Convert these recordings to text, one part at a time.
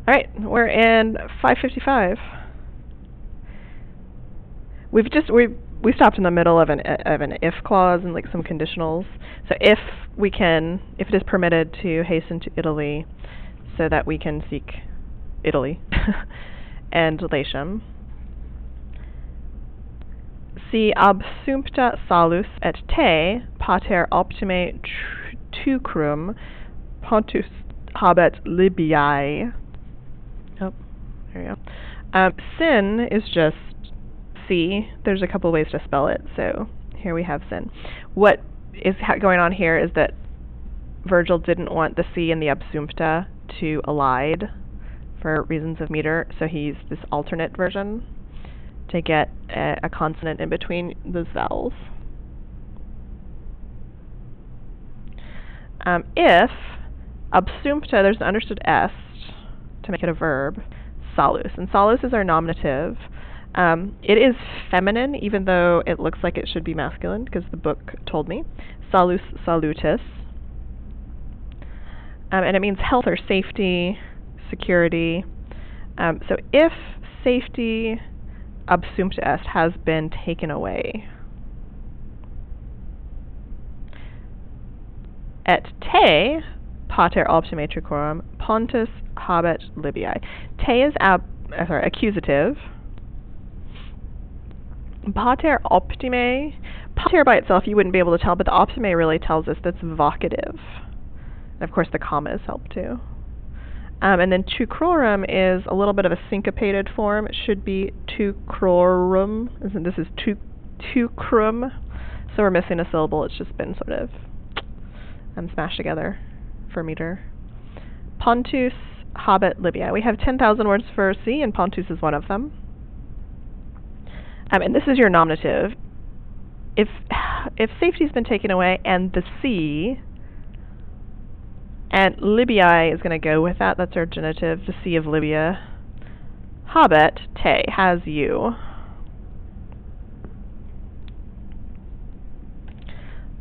All right, we're in 555. We stopped in the middle of an if clause and like some conditionals. So if it is permitted to hasten to Italy, so that we can seek Italy and Latium. Si absumpta salus et te pater optime tucrum pontus habet Libyae. Oh, there you go. Sin is just C. There's a couple ways to spell it, so here we have sin. What is going on here is that Virgil didn't want the C and the absumpta to elide for reasons of meter, so he used this alternate version to get a consonant in between those vowels. If absumpta, there's an understood est to make it a verb, salus, and salus is our nominative. It is feminine, even though it looks like it should be masculine, because the book told me. Salus salutis. And it means health or safety, security. So if safety absumpta est has been taken away. Et te pater optime tricorum pontus habet Libyae. Te is accusative. Pater optime. Pater by itself you wouldn't be able to tell, but the optime really tells us that's vocative. And of course the commas help too. And then tucrorum is a little bit of a syncopated form. It should be tucrorum. This is tucrum. So we're missing a syllable. It's just been sort of smashed together for meter. Pontus habet Libya. We have 10,000 words for C, and Pontus is one of them. And this is your nominative. If safety's been taken away and the C, and Libyae is going to go with that. That's our genitive, the Sea of Libya. Habet, te, has you.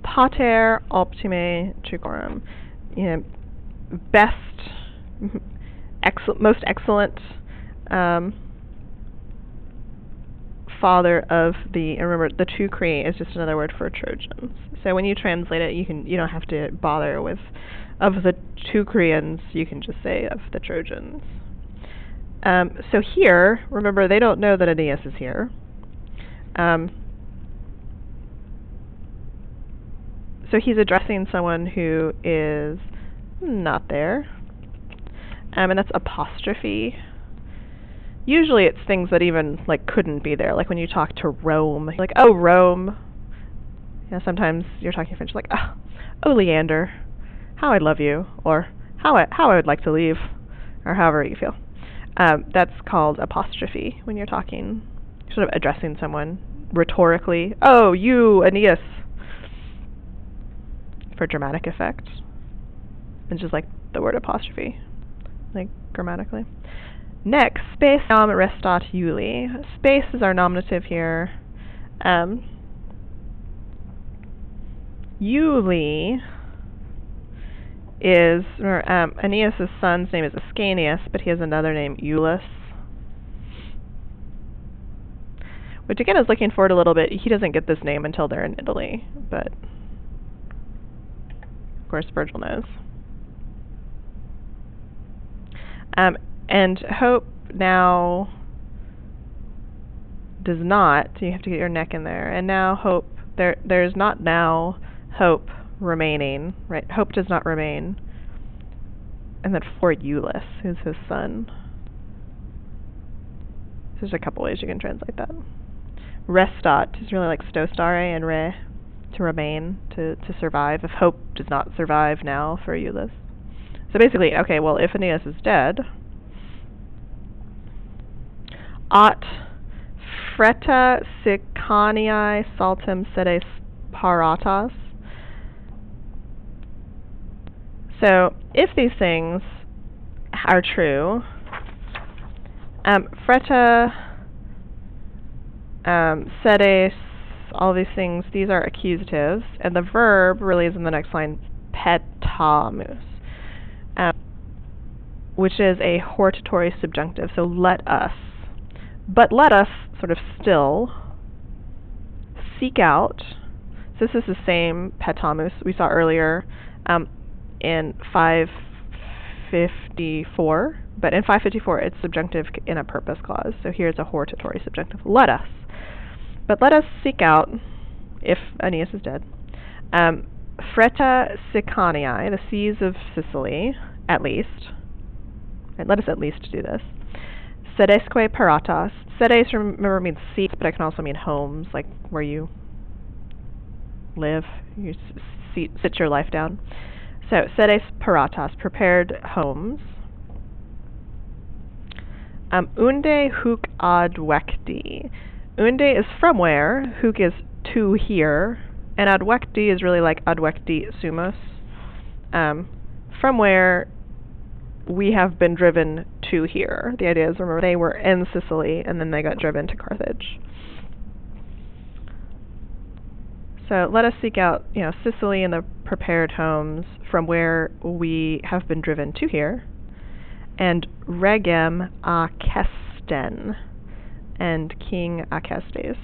Pater optime tricorum. Best, most excellent father of the, and remember the Teucri is just another word for Trojans. So when you translate it, you don't have to bother with of the Teucrians, you can just say of the Trojans. So here, remember, they don't know that Aeneas is here. So he's addressing someone who is not there. And that's apostrophe. Usually it's things that even couldn't be there. Like when you talk to Rome, you're like, oh, Rome. Sometimes you're talking French, like, oh, Leander. How I love you, or how I would like to leave, or however you feel. That's called apostrophe when you're talking, sort of addressing someone rhetorically. Oh, you, Aeneas, for dramatic effect. And just like the word apostrophe, grammatically. Next, space nam restat Iuli. Space is our nominative here. Iuli is Aeneas' son's name is Ascanius, but he has another name, Iulus, which again is looking forward a little bit. He doesn't get this name until they're in Italy, but of course Virgil knows. And hope now does not, so you have to get your neck in there, and now hope, there's not now hope remaining, right? Hope does not remain. And then for Iulus, who's his son. There's a couple ways you can translate that. Restat is really like stostare and re, to remain, to survive. If hope does not survive now for Iulus. So basically, okay, well, if Aeneas is dead, aut freta sicaniae saltem sedes paratas. So, if these things are true, freta, sedes, all these things, these are accusatives, and the verb really is in the next line, petamus. which is a hortatory subjunctive, so let us. But let us sort of still seek out. So this is the same petamus we saw earlier in 554, but in 554 it's subjunctive in a purpose clause. So here's a hortatory subjunctive, let us. But let us seek out, if Aeneas is dead, Freta Sicaniae, the seas of Sicily, at least. Right, let us at least do this. Sedesque paratas. Sedes, remember, means seats, but it can also mean homes, like where you live. You sit your life down. So, sedes paratas, prepared homes. Unde huc advecti. Unde is from where, huc is to here, and advecti is really like advecti sumos. From where we have been driven to here. The idea is, remember, they were in Sicily and then they got driven to Carthage. So let us seek out, Sicily and the prepared homes from where we have been driven to here, and regem Achesten, and King Acestes.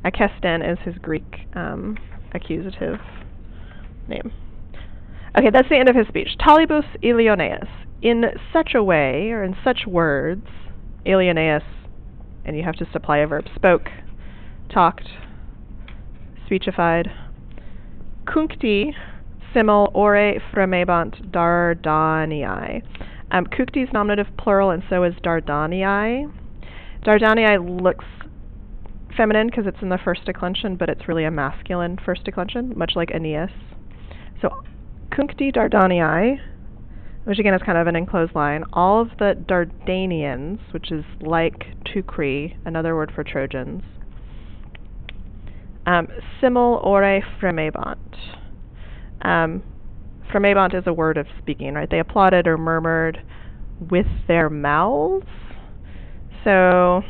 Achesten is his Greek accusative name. Okay, that's the end of his speech. Talibus Ilioneus. In such a way, or in such words, Ilioneus, and you have to supply a verb, spoke, talked, speechified. Cuncti simul ore fremebant Dardanii. Cuncti is nominative plural, and so is Dardanii. Dardanii looks feminine because it's in the first declension, but it's really a masculine first declension, much like Aeneas. So Cuncti Dardanii, which again is kind of an enclosed line, all of the Dardanians, which is like Teucri, another word for Trojans, simul ore fremebant. Fremebant is a word of speaking, right? They applauded or murmured with their mouths. So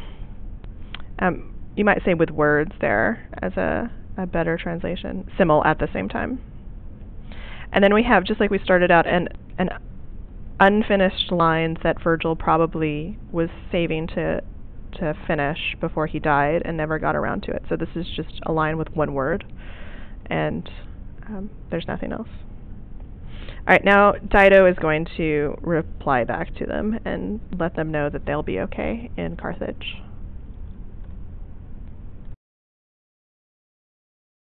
you might say with words there as a better translation. Simul at the same time. And then we have, just like we started out, an unfinished line that Virgil probably was saving to finish before he died and never got around to it. So this is just a line with one word, and there's nothing else. All right, now Dido is going to reply back to them and let them know that they'll be okay in Carthage.